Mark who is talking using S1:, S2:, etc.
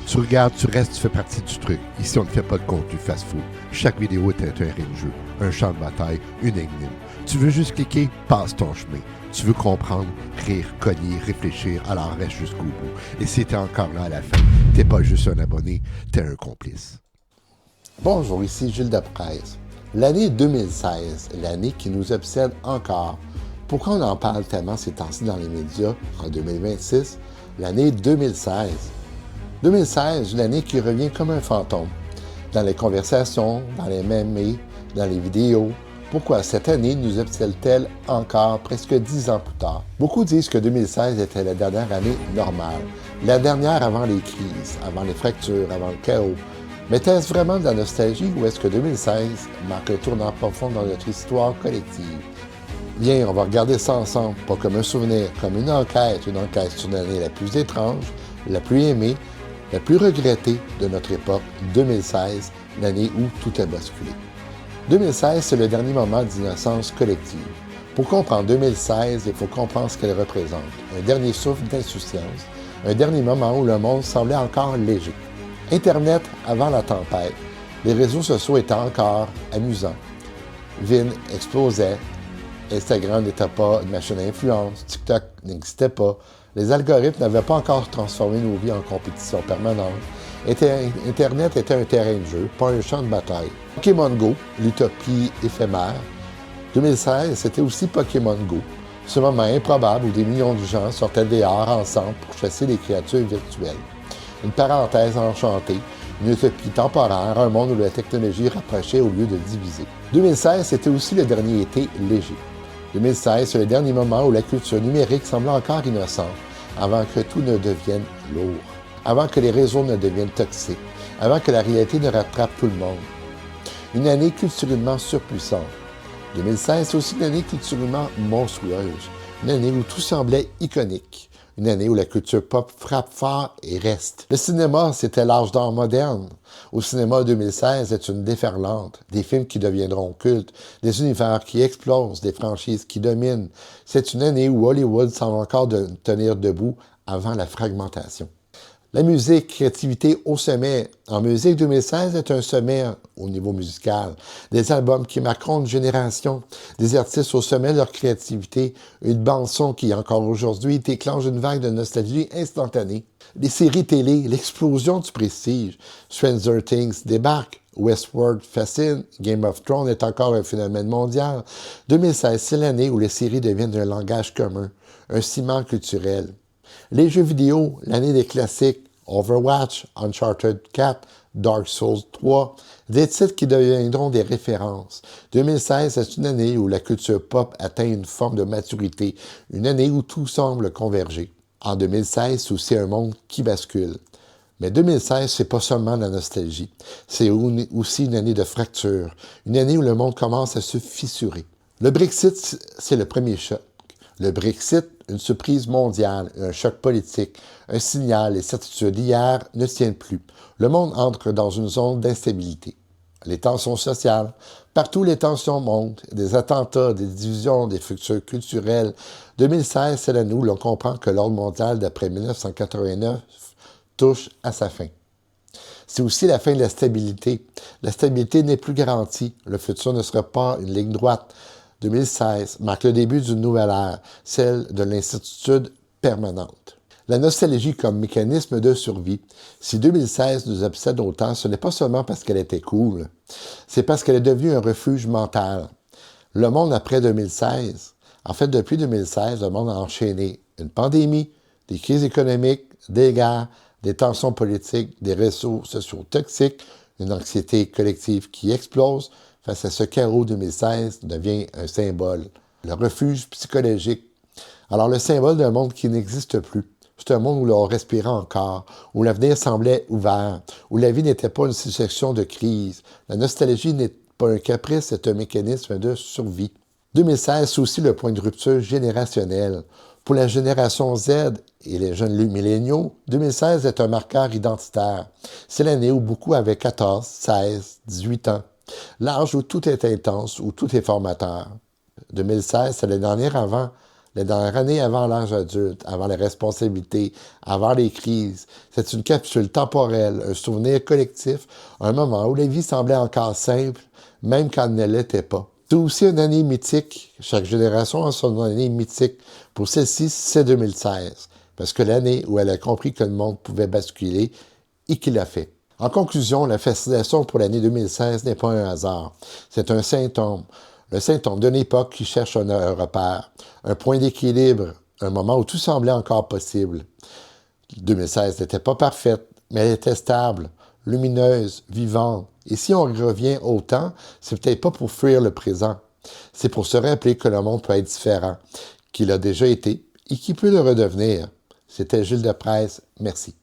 S1: Tu regardes, tu restes, tu fais partie du truc. Ici, on ne fait pas de contenu fast-food. Chaque vidéo est un terrain de jeu, un champ de bataille, une énigme. Tu veux juste cliquer, passe ton chemin. Tu veux comprendre, rire, cogner, réfléchir, alors reste jusqu'au bout. Et si t'es encore là à la fin, t'es pas juste un abonné, t'es un complice.
S2: Bonjour, ici Gilles Deprez. L'année 2016, l'année qui nous obsède encore. Pourquoi on en parle tellement ces temps-ci dans les médias en 2026? L'année 2016. 2016, l'année qui revient comme un fantôme. Dans les conversations, dans les mèmes, dans les vidéos. Pourquoi cette année nous obsède-t-elle encore presque 10 ans plus tard? Beaucoup disent que 2016 était la dernière année normale. La dernière avant les crises, avant les fractures, avant le chaos. Mais est-ce vraiment de la nostalgie ou est-ce que 2016 marque un tournant profond dans notre histoire collective? Bien, on va regarder ça ensemble, pas comme un souvenir, comme une enquête sur l'année la plus étrange, la plus aimée, la plus regrettée de notre époque, 2016, l'année où tout a basculé. 2016, c'est le dernier moment d'innocence collective. Pour comprendre 2016, il faut comprendre ce qu'elle représente. Un dernier souffle d'insouciance, un dernier moment où le monde semblait encore léger. Internet avant la tempête. Les réseaux sociaux étaient encore amusants. Vine explosait. Instagram n'était pas une machine à influence. TikTok n'existait pas. Les algorithmes n'avaient pas encore transformé nos vies en compétition permanente. Internet était un terrain de jeu, pas un champ de bataille. Pokémon Go, l'utopie éphémère. 2016, c'était aussi Pokémon Go. Ce moment improbable où des millions de gens sortaient dehors ensemble pour chasser les créatures virtuelles. Une parenthèse enchantée, une utopie temporaire, un monde où la technologie rapprochait au lieu de diviser. 2016, c'était aussi le dernier été léger. 2016, c'est le dernier moment où la culture numérique semblait encore innocente, avant que tout ne devienne lourd, avant que les réseaux ne deviennent toxiques, avant que la réalité ne rattrape tout le monde. Une année culturellement surpuissante. 2016, c'est aussi une année culturellement monstrueuse, une année où tout semblait iconique. Une année où la culture pop frappe fort et reste. Le cinéma, c'était l'âge d'or moderne. Au cinéma 2016, c'est une déferlante. Des films qui deviendront cultes, des univers qui explosent, des franchises qui dominent. C'est une année où Hollywood semble encore tenir debout avant la fragmentation. La musique, créativité au sommet. En musique, 2016 est un sommet au niveau musical. Des albums qui marqueront une génération, des artistes au sommet de leur créativité, une bande-son qui, encore aujourd'hui, déclenche une vague de nostalgie instantanée. Les séries télé, l'explosion du prestige. Stranger Things débarque. Westworld fascine. Game of Thrones est encore un phénomène mondial. 2016, c'est l'année où les séries deviennent un langage commun, un ciment culturel. Les jeux vidéo, l'année des classiques, Overwatch, Uncharted 4, Dark Souls 3, des titres qui deviendront des références. 2016, c'est une année où la culture pop atteint une forme de maturité, une année où tout semble converger. En 2016, c'est aussi un monde qui bascule. Mais 2016, c'est pas seulement la nostalgie, c'est aussi une année de fracture, une année où le monde commence à se fissurer. Le Brexit, c'est le premier choc. Le Brexit, une surprise mondiale, un choc politique, un signal, les certitudes d'hier ne tiennent plus. Le monde entre dans une zone d'instabilité. Les tensions sociales, partout les tensions montent, des attentats, des divisions, des fractures culturelles. 2016, c'est l'année où l'on comprend que l'ordre mondial d'après 1989 touche à sa fin. C'est aussi la fin de la stabilité. La stabilité n'est plus garantie. Le futur ne sera pas une ligne droite. 2016 marque le début d'une nouvelle ère, celle de l'incertitude permanente. La nostalgie comme mécanisme de survie. Si 2016 nous obsède autant, ce n'est pas seulement parce qu'elle était cool, c'est parce qu'elle est devenue un refuge mental. Le monde après 2016, en fait depuis 2016, le monde a enchaîné une pandémie, des crises économiques, des guerres, des tensions politiques, des réseaux sociaux toxiques, une anxiété collective qui explose. Face à ce chaos, 2016 devient un symbole, le refuge psychologique. Alors le symbole d'un monde qui n'existe plus. C'est un monde où l'on respirait encore, où l'avenir semblait ouvert, où la vie n'était pas une succession de crises. La nostalgie n'est pas un caprice, c'est un mécanisme de survie. 2016, c'est aussi le point de rupture générationnel. Pour la génération Z et les jeunes milléniaux, 2016 est un marqueur identitaire. C'est l'année où beaucoup avaient 14, 16, 18 ans. L'âge où tout est intense, où tout est formateur. 2016, c'est l'année dernière avant la dernière année avant l'âge adulte, avant les responsabilités, avant les crises. C'est une capsule temporelle, un souvenir collectif, un moment où la vie semblait encore simple, même quand elle ne l'était pas. C'est aussi une année mythique. Chaque génération a son année mythique. Pour celle-ci, c'est 2016, parce que l'année où elle a compris que le monde pouvait basculer et qu'il l'a fait. En conclusion, la fascination pour l'année 2016 n'est pas un hasard. C'est un symptôme. Le symptôme d'une époque qui cherche un repère, un point d'équilibre, un moment où tout semblait encore possible. 2016 n'était pas parfaite, mais elle était stable, lumineuse, vivante. Et si on revient au temps, c'est peut-être pas pour fuir le présent. C'est pour se rappeler que le monde peut être différent, qu'il a déjà été et qu'il peut le redevenir. C'était Gilles Deprez. Merci.